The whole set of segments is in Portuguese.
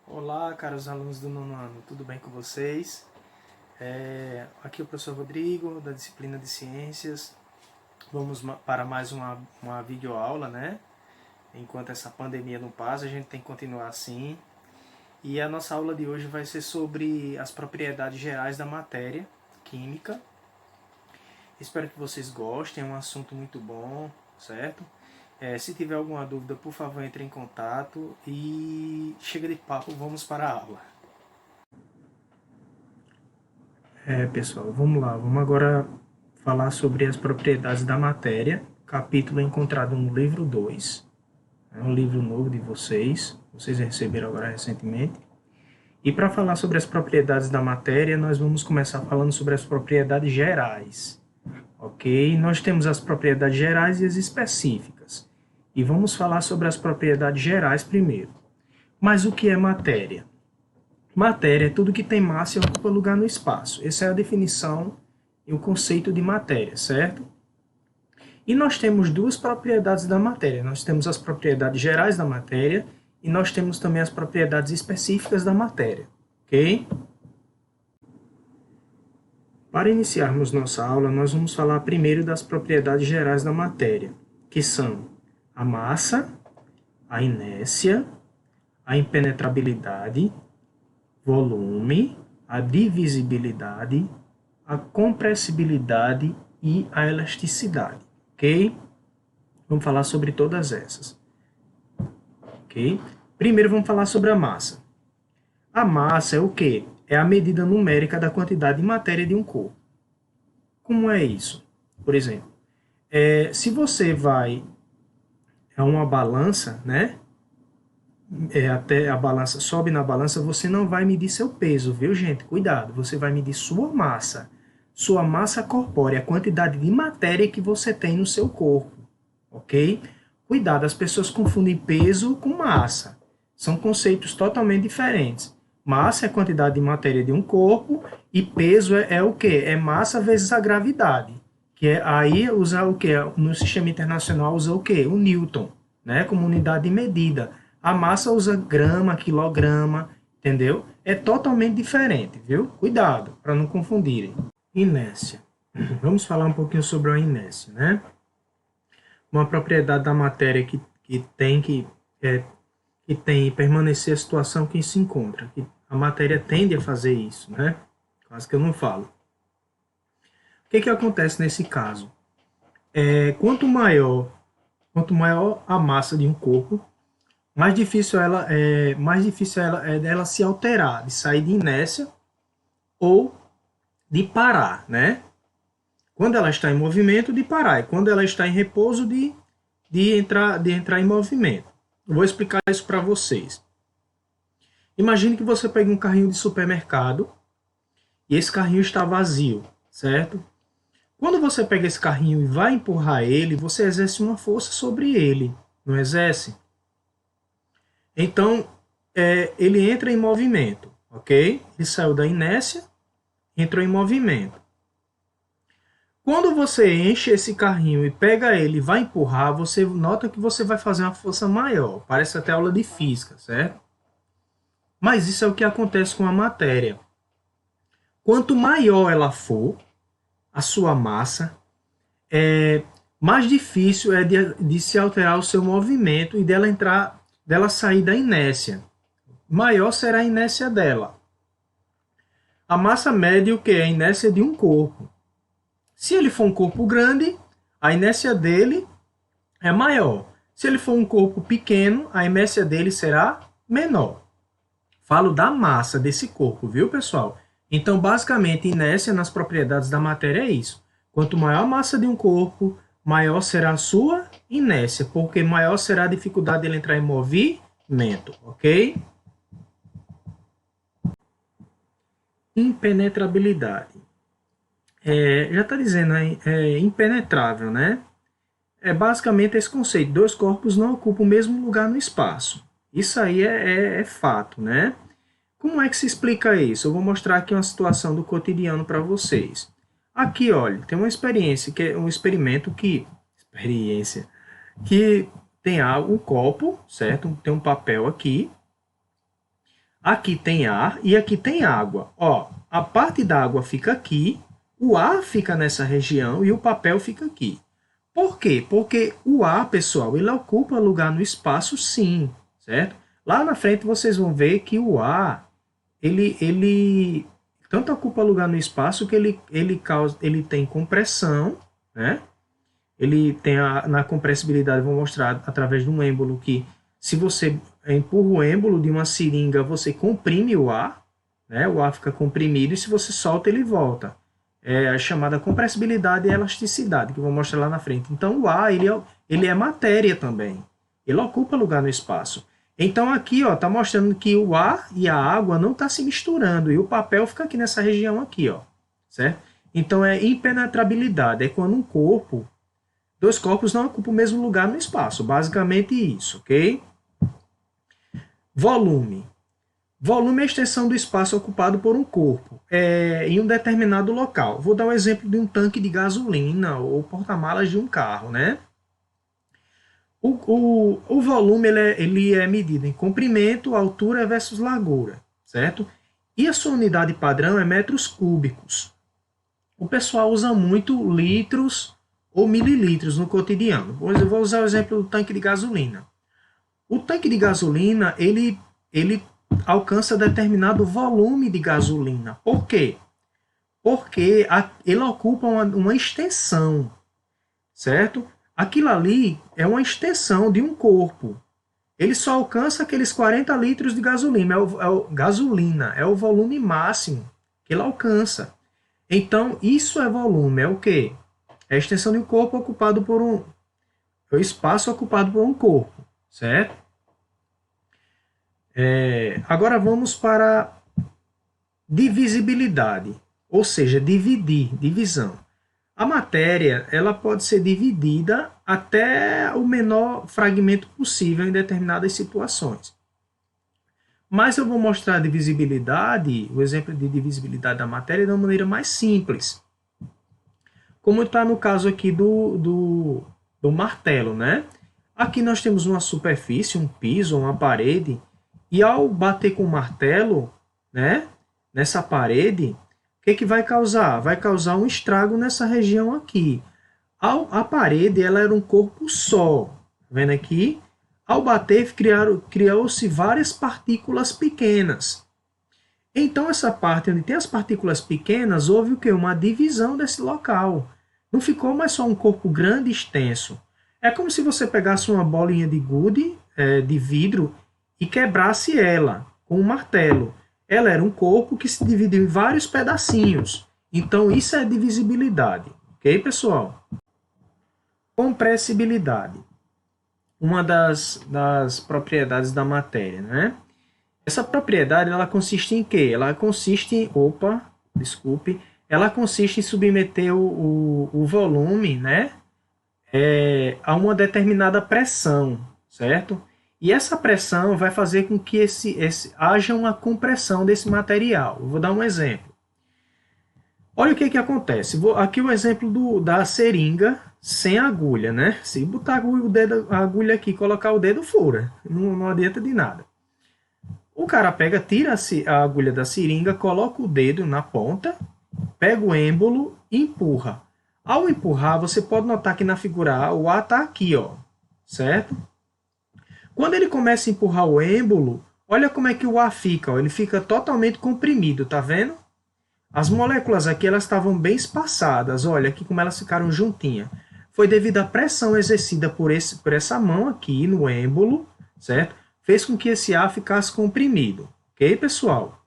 Olá, caros alunos do nono ano, tudo bem com vocês? Aqui é o professor Rodrigo, da disciplina de Ciências. Vamos para mais uma videoaula, né? Enquanto essa pandemia não passa, a gente tem que continuar assim. E a nossa aula de hoje vai ser sobre as propriedades gerais da matéria química. Espero que vocês gostem, é um assunto muito bom, certo? Se tiver alguma dúvida, por favor, entre em contato e chega de papo, vamos para a aula. Pessoal, vamos lá. Vamos agora falar sobre as propriedades da matéria, capítulo encontrado no livro 2. É um livro novo de vocês receberam agora recentemente. E para falar sobre as propriedades da matéria, nós vamos começar falando sobre as propriedades gerais. Ok? Nós temos as propriedades gerais e as específicas. E vamos falar sobre as propriedades gerais primeiro. Mas o que é matéria? Matéria é tudo que tem massa e ocupa lugar no espaço. Essa é a definição e o conceito de matéria, certo? E nós temos duas propriedades da matéria. Nós temos as propriedades gerais da matéria e nós temos também as propriedades específicas da matéria, ok? Para iniciarmos nossa aula, nós vamos falar primeiro das propriedades gerais da matéria, que são a massa, a inércia, a impenetrabilidade, volume, a divisibilidade, a compressibilidade e a elasticidade, ok? Vamos falar sobre todas essas, ok? Primeiro vamos falar sobre a massa. A massa é o quê? É a medida numérica da quantidade de matéria de um corpo. Como é isso? Por exemplo, se você vai a uma balança, né? Até a balança sobe na balança, você não vai medir seu peso, viu, gente? Cuidado, você vai medir sua massa corpórea, a quantidade de matéria que você tem no seu corpo, ok? Cuidado, as pessoas confundem peso com massa. São conceitos totalmente diferentes. Massa é a quantidade de matéria de um corpo e peso é o quê? É massa vezes a gravidade. Aí usa o quê? No sistema internacional usa o quê? O Newton, né? Como unidade de medida. A massa usa grama, quilograma, entendeu? É totalmente diferente, viu? Cuidado, para não confundirem. Inércia. Vamos falar um pouquinho sobre a inércia, né? Uma propriedade da matéria que tem permanecer a situação que se encontra. Que a matéria tende a fazer isso, né? Quase que eu não falo. O que acontece nesse caso? Quanto maior a massa de um corpo, mais difícil é dela se alterar, de sair de inércia ou de parar, né? Quando ela está em movimento, de parar. E quando ela está em repouso, de entrar em movimento. Eu vou explicar isso para vocês. Imagine que você pegue um carrinho de supermercado e esse carrinho está vazio, certo? Quando você pega esse carrinho e vai empurrar ele, você exerce uma força sobre ele, não exerce? Então, ele entra em movimento, ok? Ele saiu da inércia, entrou em movimento. Quando você enche esse carrinho e pega ele e vai empurrar, você nota que você vai fazer uma força maior. Parece até aula de física, certo? Mas isso é o que acontece com a matéria. Quanto maior ela for, a sua massa, mais difícil é de se alterar o seu movimento e dela sair da inércia. Maior será a inércia dela. A massa mede o que? A inércia de um corpo. Se ele for um corpo grande, a inércia dele é maior. Se ele for um corpo pequeno, a inércia dele será menor. Falo da massa desse corpo, viu, pessoal? Então, basicamente, inércia nas propriedades da matéria é isso. Quanto maior a massa de um corpo, maior será a sua inércia, porque maior será a dificuldade dele entrar em movimento, ok? Impenetrabilidade. Já está dizendo, é impenetrável, né? É basicamente esse conceito. Dois corpos não ocupam o mesmo lugar no espaço. Isso aí é fato, né? Como é que se explica isso? Eu vou mostrar aqui uma situação do cotidiano para vocês. Aqui, olha, tem uma experiência, que é um experimento que tem um copo, certo? Tem um papel aqui. Aqui tem ar e aqui tem água. Ó, a parte da água fica aqui, o ar fica nessa região e o papel fica aqui. Por quê? Porque o ar, pessoal, ele ocupa lugar no espaço, sim, certo? Lá na frente vocês vão ver que o ar, ele tanto ocupa lugar no espaço que ele tem compressão, né? Ele tem na compressibilidade, vou mostrar através de um êmbolo que se você empurra o êmbolo de uma seringa, você comprime o ar, né? O ar fica comprimido e se você solta, ele volta. É a chamada compressibilidade e elasticidade, que eu vou mostrar lá na frente. Então, o ar, ele é matéria também. Ele ocupa lugar no espaço. Então, aqui, ó, tá mostrando que o ar e a água não tá se misturando. E o papel fica aqui nessa região aqui, ó. Certo? Então, é impenetrabilidade. É quando um corpo, dois corpos não ocupam o mesmo lugar no espaço. Basicamente isso, ok? Volume. Volume é a extensão do espaço ocupado por um corpo em um determinado local. Vou dar um exemplo de um tanque de gasolina ou porta-malas de um carro, né? O volume ele é medido em comprimento, altura versus largura, certo? E a sua unidade padrão é metros cúbicos. O pessoal usa muito litros ou mililitros no cotidiano. Eu vou usar o exemplo do tanque de gasolina. O tanque de gasolina, ele alcança determinado volume de gasolina. Por quê? Porque ele ocupa uma extensão, certo? Aquilo ali é uma extensão de um corpo. Ele só alcança aqueles 40 litros de gasolina. Gasolina é o volume máximo que ele alcança. Então, isso é volume. É o quê? É a extensão de um corpo ocupado por um... É o espaço ocupado por um corpo, certo? Agora vamos para divisibilidade, ou seja, divisão. A matéria ela pode ser dividida até o menor fragmento possível em determinadas situações. Mas eu vou mostrar a divisibilidade, o exemplo de divisibilidade da matéria de uma maneira mais simples. Como está no caso aqui do martelo, né? Aqui nós temos uma superfície, um piso, uma parede, e ao bater com o martelo, né, nessa parede, o que vai causar? Vai causar um estrago nessa região aqui. A parede ela era um corpo só. Vendo aqui? Ao bater, criou-se várias partículas pequenas. Então, essa parte onde tem as partículas pequenas, houve o quê? Uma divisão desse local. Não ficou mais só um corpo grande e extenso. É como se você pegasse uma bolinha de gude, de vidro, e quebrasse ela com um martelo. Ela era um corpo que se dividiu em vários pedacinhos. Então, isso é divisibilidade. Ok, pessoal? Compressibilidade. Uma das propriedades da matéria, né? Essa propriedade, ela consiste em quê? Ela consiste em... Ela consiste em submeter o volume, né? A uma determinada pressão, certo? E essa pressão vai fazer com que haja uma compressão desse material. Eu vou dar um exemplo. Olha o que acontece. Aqui o exemplo da seringa sem agulha, né? Se botar a agulha aqui e colocar o dedo, fura. Não adianta de nada. O cara tira a agulha da seringa, coloca o dedo na ponta, pega o êmbolo e empurra. Ao empurrar, você pode notar que na figura A, o A está aqui, ó, certo? Quando ele começa a empurrar o êmbolo, olha como é que o ar fica, ó, ele fica totalmente comprimido, tá vendo? As moléculas aqui elas estavam bem espaçadas, olha aqui como elas ficaram juntinhas. Foi devido à pressão exercida por essa mão aqui no êmbolo, certo? Fez com que esse ar ficasse comprimido. Ok, pessoal?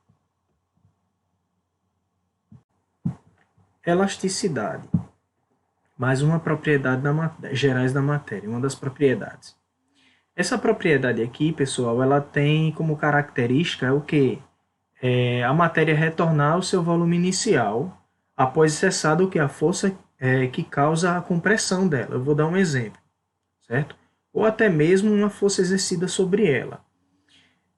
Elasticidade. Mais uma propriedade gerais da matéria, uma das propriedades. Essa propriedade aqui, pessoal, ela tem como característica o quê? A matéria retornar ao seu volume inicial após cessar a força que causa a compressão dela. Eu vou dar um exemplo, certo? Ou até mesmo uma força exercida sobre ela.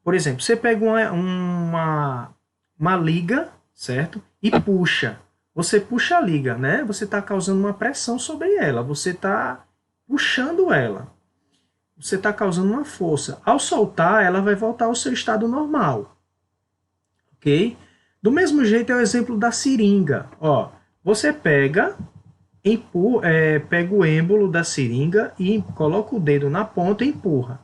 Por exemplo, você pega uma liga, certo? E puxa. Você puxa a liga, né? Você está causando uma pressão sobre ela. Você está puxando ela. Você está causando uma força. Ao soltar, ela vai voltar ao seu estado normal. ok? Do mesmo jeito é o exemplo da seringa. Ó, você pega, pega o êmbolo da seringa e coloca o dedo na ponta e empurra.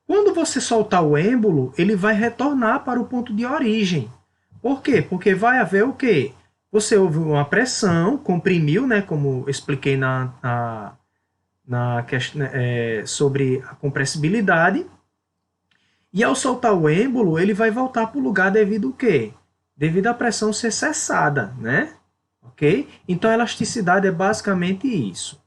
Quando você soltar o êmbolo, ele vai retornar para o ponto de origem. Por quê? Porque vai haver o quê? Você houve uma pressão, comprimiu, né, como eu expliquei na questão, sobre a compressibilidade, e ao soltar o êmbolo, ele vai voltar para o lugar devido ao quê? Devido à pressão ser cessada, né? Ok? Então a elasticidade é basicamente isso.